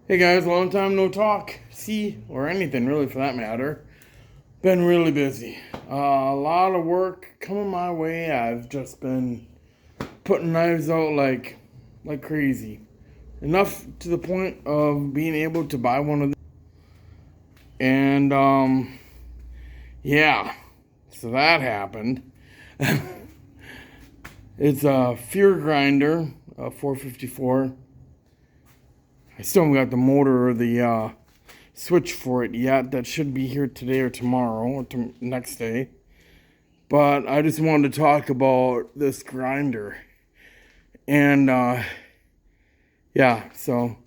Hey guys, long time no talk, or anything really for that matter. Been really busy. A lot of work coming my way. I've just been putting knives out like crazy. Enough to the point of being able to buy one of them. And yeah, so that happened. It's a Fear Grinder, a 454. I still haven't got the motor or the switch for it yet. That should be here today or tomorrow or next day. But I just wanted to talk about this grinder. And yeah, so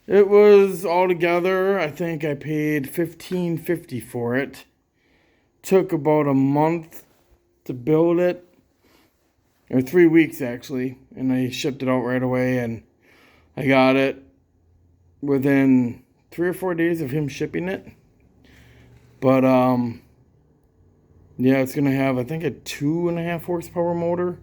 it was all together. I think I paid $15.50 for it. Took about a month to build it, or 3 weeks actually, and I shipped it out right away. And I got it within 3 or 4 days of him shipping it. But yeah, it's gonna have, I think, a 2.5 horsepower motor.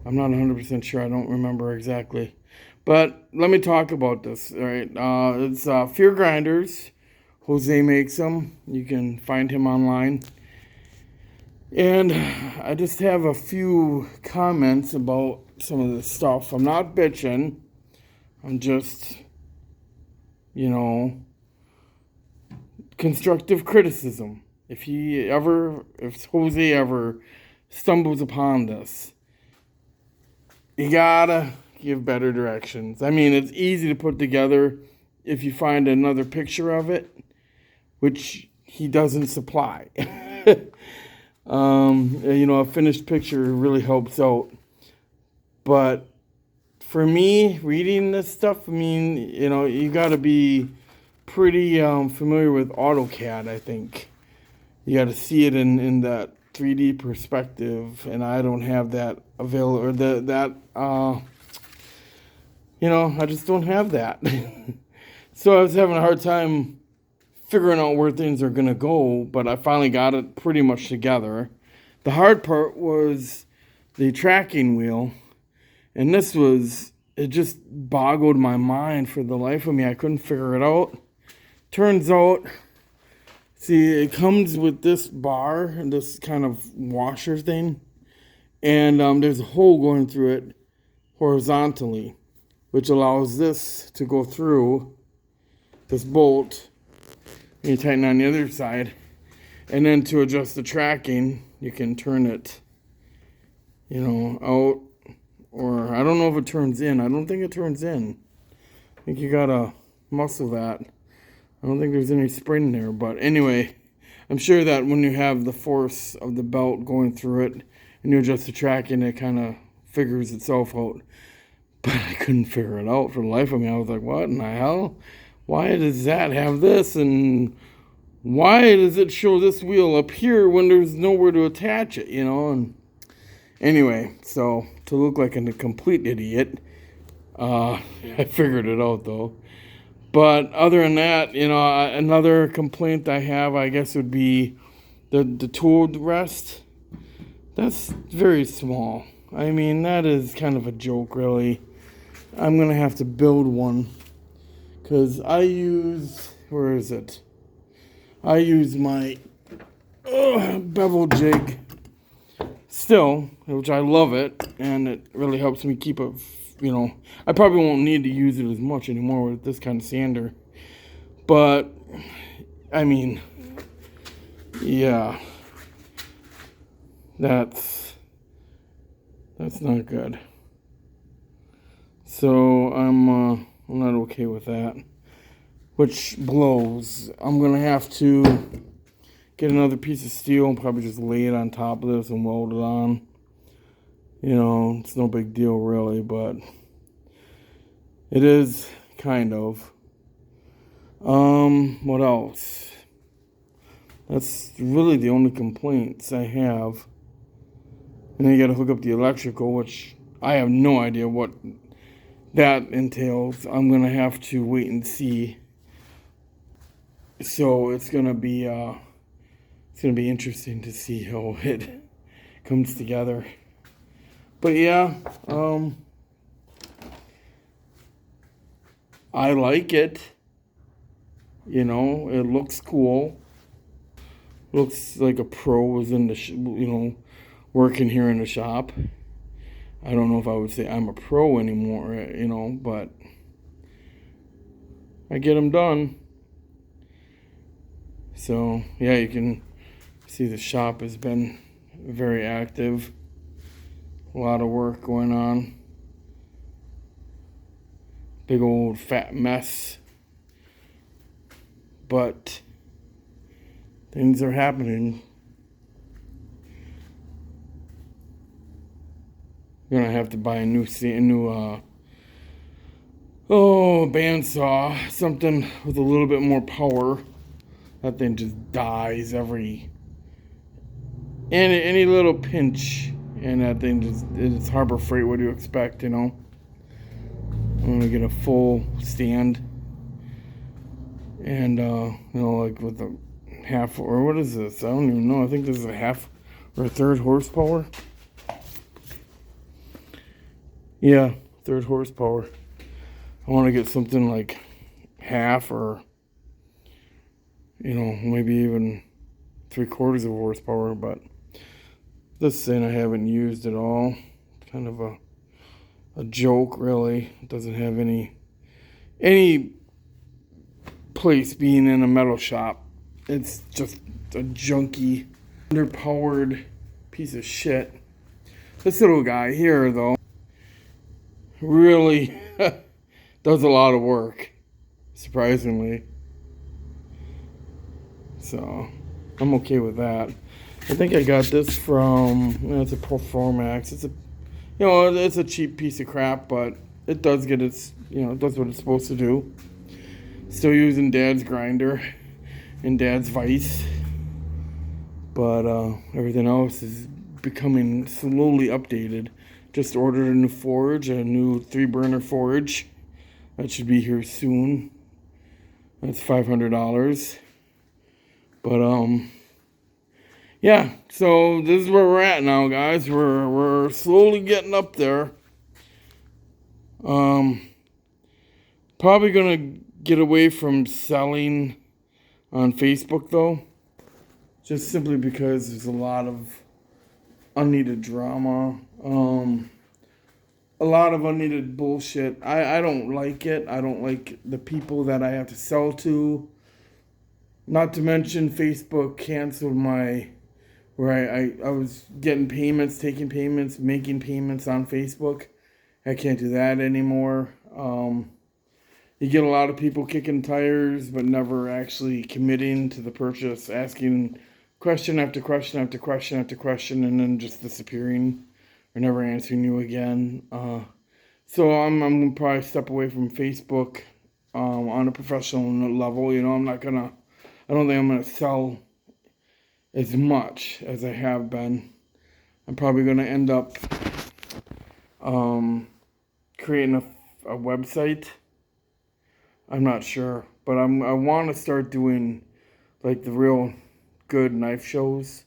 I'm not 100% sure. I don't remember exactly. But let me talk about this. All right, it's Fear Grinders. Jose makes them. You can find him online. And I just have a few comments about some of this stuff. I'm not bitching. I'm just, you know, constructive criticism. If Jose ever stumbles upon this, you gotta give better directions. I mean, it's easy to put together if you find another picture of it, which he doesn't supply. A finished picture really helps out. But for me, reading this stuff, I mean, you gotta be pretty familiar with AutoCAD, I think. You got to see it in that 3D perspective, and I don't have that available, or I just don't have that. So I was having a hard time figuring out where things are going to go, but I finally got it pretty much together. The hard part was the tracking wheel, and it just boggled my mind for the life of me. I couldn't figure it out. Turns out, see, it comes with this bar, this kind of washer thing, and there's a hole going through it horizontally, which allows this to go through this bolt, and you tighten on the other side, and then to adjust the tracking, you can turn it, out, or I don't know if it turns in. I don't think it turns in. I think you gotta muscle that. I don't think there's any spring there, but anyway, I'm sure that when you have the force of the belt going through it and you adjust the tracking, it kind of figures itself out. But I couldn't figure it out for the life of me. I was like, what in the hell? Why does that have this? And why does it show this wheel up here when there's nowhere to attach it, And anyway, so to look like a complete idiot, I figured it out though. But other than that, another complaint I have, I guess, would be the tool rest. That's very small. I mean, that is kind of a joke, really. I'm going to have to build one. Because where is it? I use my bevel jig still, which I love it. And it really helps me keep it. I probably won't need to use it as much anymore with this kind of sander. But, I mean, yeah, that's not good. So I'm not okay with that, which blows. I'm gonna have to get another piece of steel and probably just lay it on top of this and weld it on. It's no big deal really, but it is kind of. What else? That's really the only complaints I have. And then you gotta hook up the electrical, which I have no idea what that entails. I'm gonna have to wait and see. So it's gonna be interesting to see how it comes together. But yeah, I like it. You know, it looks cool. Looks like a pro was in the, working here in the shop. I don't know if I would say I'm a pro anymore, but I get them done. So, yeah, you can see the shop has been very active. A lot of work going on. Big old fat mess. But things are happening. I'm gonna have to buy a new bandsaw, something with a little bit more power. That thing just dies any little pinch, and that thing it's Harbor Freight. What do you expect, I'm gonna get a full stand, and like with a half, or what is this? I don't even know. I think this is a half or a third horsepower. Yeah, third horsepower. I want to get something like half, or maybe even 3/4 of horsepower, but this thing I haven't used at all. Kind of a joke, really. It doesn't have any place being in a metal shop. It's just a junky, underpowered piece of shit. This little guy here, though, really does a lot of work, surprisingly. So I'm okay with that. I think I got this from, it's a Performax. It's it's a cheap piece of crap, but it does get its, it does what it's supposed to do. Still using Dad's grinder and Dad's vise, but everything else is becoming slowly updated. Just ordered a new forge, a new 3-burner forge. That should be here soon. That's $500. But yeah, so this is where we're at now, guys. We're slowly getting up there. Probably gonna get away from selling on Facebook, though, just simply because there's a lot of unneeded drama, a lot of unneeded bullshit. I don't like it. I don't like the people that I have to sell to. Not to mention Facebook canceled where I was getting payments, taking payments, making payments on Facebook. I can't do that anymore. You get a lot of people kicking tires, but never actually committing to the purchase, asking question after question after question after question, and then just disappearing or never answering you again. So I'm gonna probably step away from Facebook on a professional level. I don't think I'm gonna sell as much as I have been. I'm probably gonna end up creating a website. I'm not sure, but I want to start doing like the real good knife shows.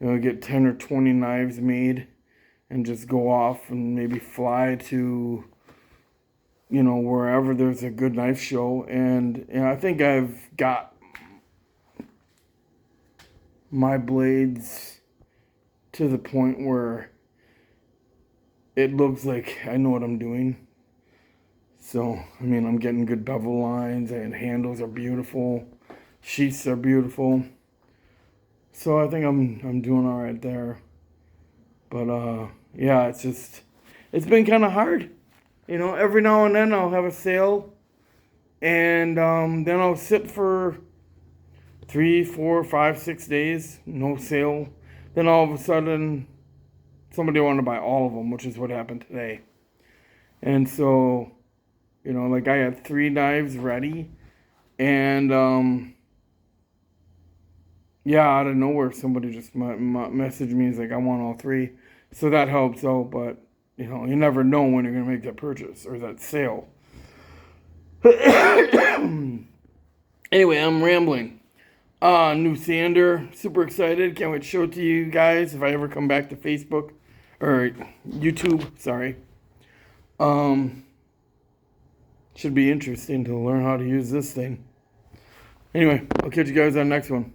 Get 10 or 20 knives made and just go off and maybe fly to wherever there's a good knife show. And I think I've got my blades to the point where it looks like I know what I'm doing. So, I'm getting good bevel lines, and handles are beautiful. Sheaths are beautiful. So I think I'm doing all right there. But yeah, it's been kind of hard. Every now and then I'll have a sale, and then I'll sit for 3, 4, 5, 6 days, no sale. Then all of a sudden, somebody wanted to buy all of them, which is what happened today. And so, like I had 3 knives ready, and yeah, out of nowhere, somebody just messaged me. He's like, I want all 3. So that helps out, but you never know when you're gonna make that purchase or that sale. Anyway, I'm rambling. New sander, super excited. Can't wait to show it to you guys if I ever come back to Facebook or YouTube. Sorry. Should be interesting to learn how to use this thing. Anyway, I'll catch you guys on the next one.